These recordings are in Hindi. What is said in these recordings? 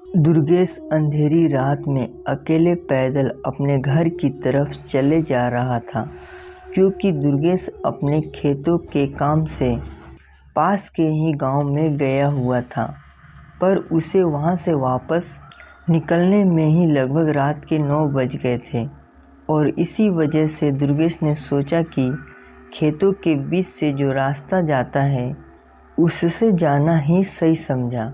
दुर्गेश अंधेरी रात में अकेले पैदल अपने घर की तरफ चले जा रहा था, क्योंकि दुर्गेश अपने खेतों के काम से पास के ही गांव में गया हुआ था। पर उसे वहां से वापस निकलने में ही लगभग रात के 9 बज गए थे और इसी वजह से दुर्गेश ने सोचा कि खेतों के बीच से जो रास्ता जाता है उससे जाना ही सही समझा,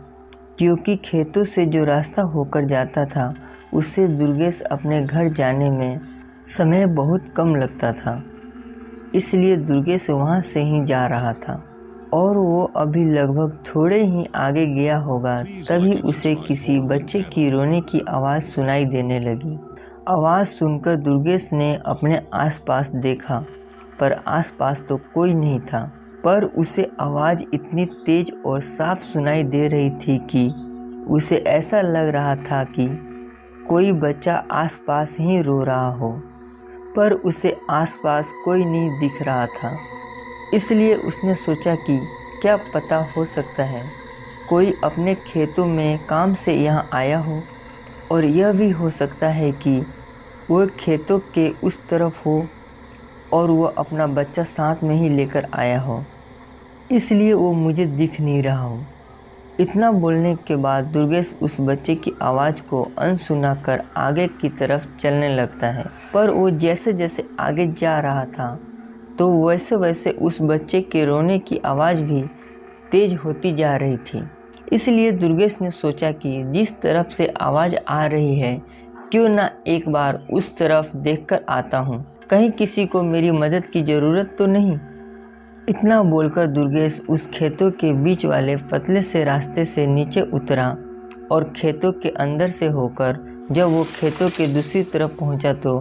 क्योंकि खेतों से जो रास्ता होकर जाता था उससे दुर्गेश अपने घर जाने में समय बहुत कम लगता था। इसलिए दुर्गेश वहां से ही जा रहा था और वो अभी लगभग थोड़े ही आगे गया होगा, तभी उसे किसी बच्चे की रोने की आवाज़ सुनाई देने लगी। आवाज़ सुनकर दुर्गेश ने अपने आसपास देखा, पर आसपास तो कोई नहीं था, पर उसे आवाज़ इतनी तेज और साफ सुनाई दे रही थी कि उसे ऐसा लग रहा था कि कोई बच्चा आसपास ही रो रहा हो, पर उसे आसपास कोई नहीं दिख रहा था। इसलिए उसने सोचा कि क्या पता हो सकता है कोई अपने खेतों में काम से यहाँ आया हो, और यह भी हो सकता है कि वह खेतों के उस तरफ हो और वह अपना बच्चा साथ में ही लेकर आया हो, इसलिए वो मुझे दिख नहीं रहा हो। इतना बोलने के बाद दुर्गेश उस बच्चे की आवाज़ को अनसुना कर आगे की तरफ चलने लगता है। पर वो जैसे जैसे आगे जा रहा था तो वैसे वैसे उस बच्चे के रोने की आवाज़ भी तेज होती जा रही थी। इसलिए दुर्गेश ने सोचा कि जिस तरफ से आवाज़ आ रही है क्यों ना एक बार उस तरफ देखकर आता हूँ, कहीं किसी को मेरी मदद की ज़रूरत तो नहीं। इतना बोलकर दुर्गेश उस खेतों के बीच वाले पतले से रास्ते से नीचे उतरा और खेतों के अंदर से होकर जब वो खेतों के दूसरी तरफ पहुंचा तो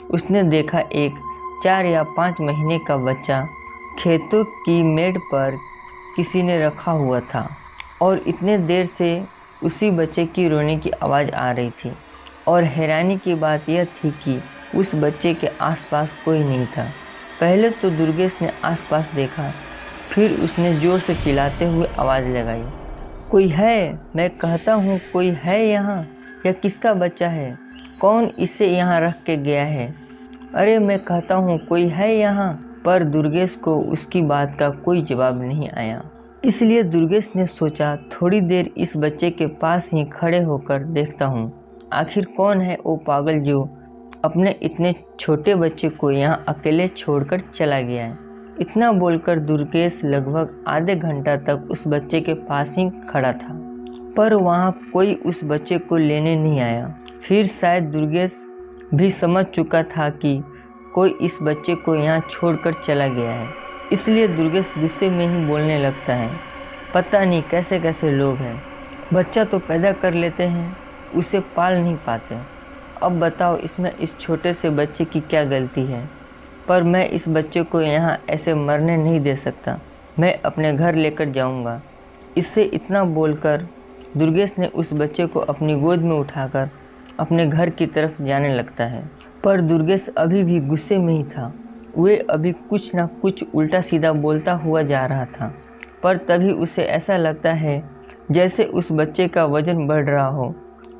उसने देखा एक 4 या 5 महीने का बच्चा खेतों की मेड़ पर किसी ने रखा हुआ था और इतने देर से उसी बच्चे की रोने की आवाज़ आ रही थी। और हैरानी की बात यह थी कि उस बच्चे के आसपास कोई नहीं था। पहले तो दुर्गेश ने आसपास देखा, फिर उसने ज़ोर से चिल्लाते हुए आवाज़ लगाई, कोई है? मैं कहता हूँ कोई है यहाँ? यह किसका बच्चा है? कौन इसे यहाँ रख के गया है? अरे मैं कहता हूँ कोई है यहाँ? पर दुर्गेश को उसकी बात का कोई जवाब नहीं आया। इसलिए दुर्गेश ने सोचा थोड़ी देर इस बच्चे के पास ही खड़े होकर देखता हूँ, आखिर कौन है वो पागल जो अपने इतने छोटे बच्चे को यहाँ अकेले छोड़कर चला गया है। इतना बोलकर दुर्गेश लगभग आधे घंटा तक उस बच्चे के पास ही खड़ा था, पर वहाँ कोई उस बच्चे को लेने नहीं आया। फिर शायद दुर्गेश भी समझ चुका था कि कोई इस बच्चे को यहाँ छोड़कर चला गया है। इसलिए दुर्गेश गुस्से में ही बोलने लगता है, पता नहीं कैसे कैसे लोग हैं, बच्चा तो पैदा कर लेते हैं, उसे पाल नहीं पाते। अब बताओ इसमें इस छोटे से बच्चे की क्या गलती है? पर मैं इस बच्चे को यहाँ ऐसे मरने नहीं दे सकता, मैं अपने घर लेकर जाऊँगा। इससे इतना बोलकर दुर्गेश ने उस बच्चे को अपनी गोद में उठाकर अपने घर की तरफ जाने लगता है। पर दुर्गेश अभी भी गुस्से में ही था। वे अभी कुछ ना कुछ उल्टा सीधा बोलता हुआ जा रहा था, पर तभी उसे ऐसा लगता है जैसे उस बच्चे का वजन बढ़ रहा हो।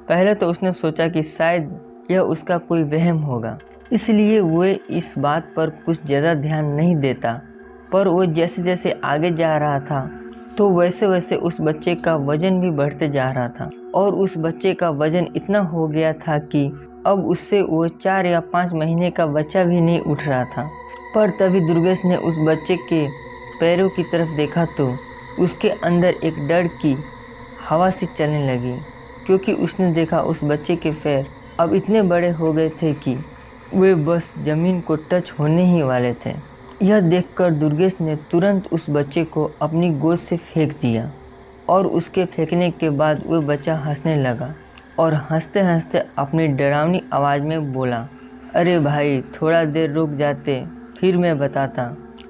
पहले तो उसने सोचा कि शायद यह उसका कोई वहम होगा, इसलिए वो इस बात पर कुछ ज़्यादा ध्यान नहीं देता। पर वो जैसे जैसे आगे जा रहा था तो वैसे वैसे उस बच्चे का वजन भी बढ़ते जा रहा था और उस बच्चे का वजन इतना हो गया था कि अब उससे वो 4 या 5 महीने का बच्चा भी नहीं उठ रहा था। पर तभी दुर्गेश ने उस बच्चे के पैरों की तरफ देखा तो उसके अंदर एक डर की हवा सी चलने लगी, क्योंकि उसने देखा उस बच्चे के पैर अब इतने बड़े हो गए थे कि वे बस ज़मीन को टच होने ही वाले थे। यह देखकर दुर्गेश ने तुरंत उस बच्चे को अपनी गोद से फेंक दिया और उसके फेंकने के बाद वह बच्चा हंसने लगा और हंसते हंसते अपनी डरावनी आवाज़ में बोला, अरे भाई थोड़ा देर रुक जाते फिर मैं बताता।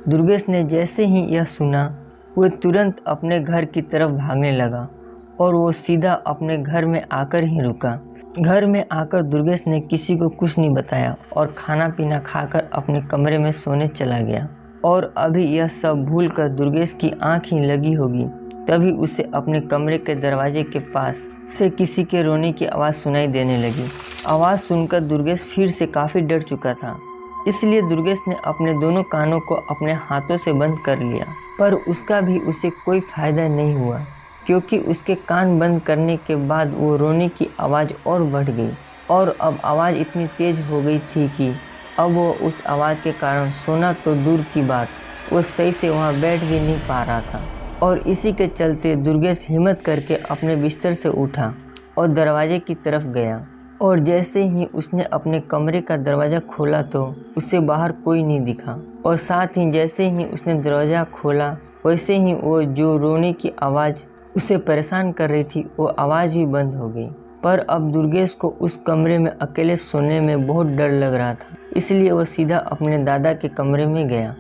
दुर्गेश ने जैसे ही यह सुना वह तुरंत अपने घर की तरफ भागने लगा और वो सीधा अपने घर में आकर ही रुका। घर में आकर दुर्गेश ने किसी को कुछ नहीं बताया और खाना पीना खाकर अपने कमरे में सोने चला गया। और अभी यह सब भूलकर दुर्गेश की आंख ही लगी होगी, तभी उसे अपने कमरे के दरवाजे के पास से किसी के रोने की आवाज़ सुनाई देने लगी। आवाज़ सुनकर दुर्गेश फिर से काफ़ी डर चुका था, इसलिए दुर्गेश ने अपने दोनों कानों को अपने हाथों से बंद कर लिया। पर उसका भी उसे कोई फ़ायदा नहीं हुआ, क्योंकि उसके कान बंद करने के बाद वो रोने की आवाज़ और बढ़ गई और अब आवाज़ इतनी तेज़ हो गई थी कि अब वो उस आवाज़ के कारण सोना तो दूर की बात, वो सही से वहाँ बैठ भी नहीं पा रहा था। और इसी के चलते दुर्गेश हिम्मत करके अपने बिस्तर से उठा और दरवाजे की तरफ गया। और जैसे ही उसने अपने कमरे का दरवाज़ा खोला तो उसे बाहर कोई नहीं दिखा, और साथ ही जैसे ही उसने दरवाज़ा खोला वैसे ही वो जो रोने की आवाज़ उसे परेशान कर रही थी वो आवाज़ भी बंद हो गई। पर अब दुर्गेश को उस कमरे में अकेले सोने में बहुत डर लग रहा था, इसलिए वो सीधा अपने दादा के कमरे में गया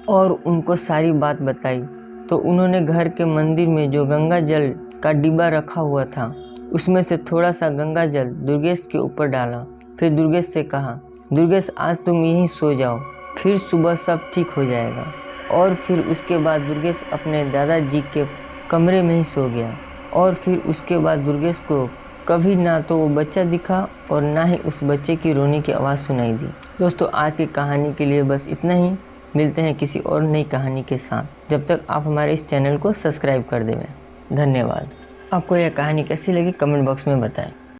और उनको सारी बात बताई। तो उन्होंने घर के मंदिर में जो गंगा जल का डिब्बा रखा हुआ था उसमें से थोड़ा सा गंगा जल दुर्गेश के ऊपर डाला। फिर दुर्गेश से कहा, दुर्गेश आज तुम यहीं सो जाओ, फिर सुबह सब ठीक हो जाएगा। और फिर उसके बाद दुर्गेश अपने दादाजी के कमरे में ही सो गया। और फिर उसके बाद दुर्गेश को कभी ना तो वो बच्चा दिखा और ना ही उस बच्चे की रोने की आवाज़ सुनाई दी। दोस्तों, आज की कहानी के लिए बस इतना ही। मिलते हैं किसी और नई कहानी के साथ। जब तक आप हमारे इस चैनल को सब्सक्राइब कर देवें। धन्यवाद। आपको यह कहानी कैसी लगी कमेंट बॉक्स में बताएं।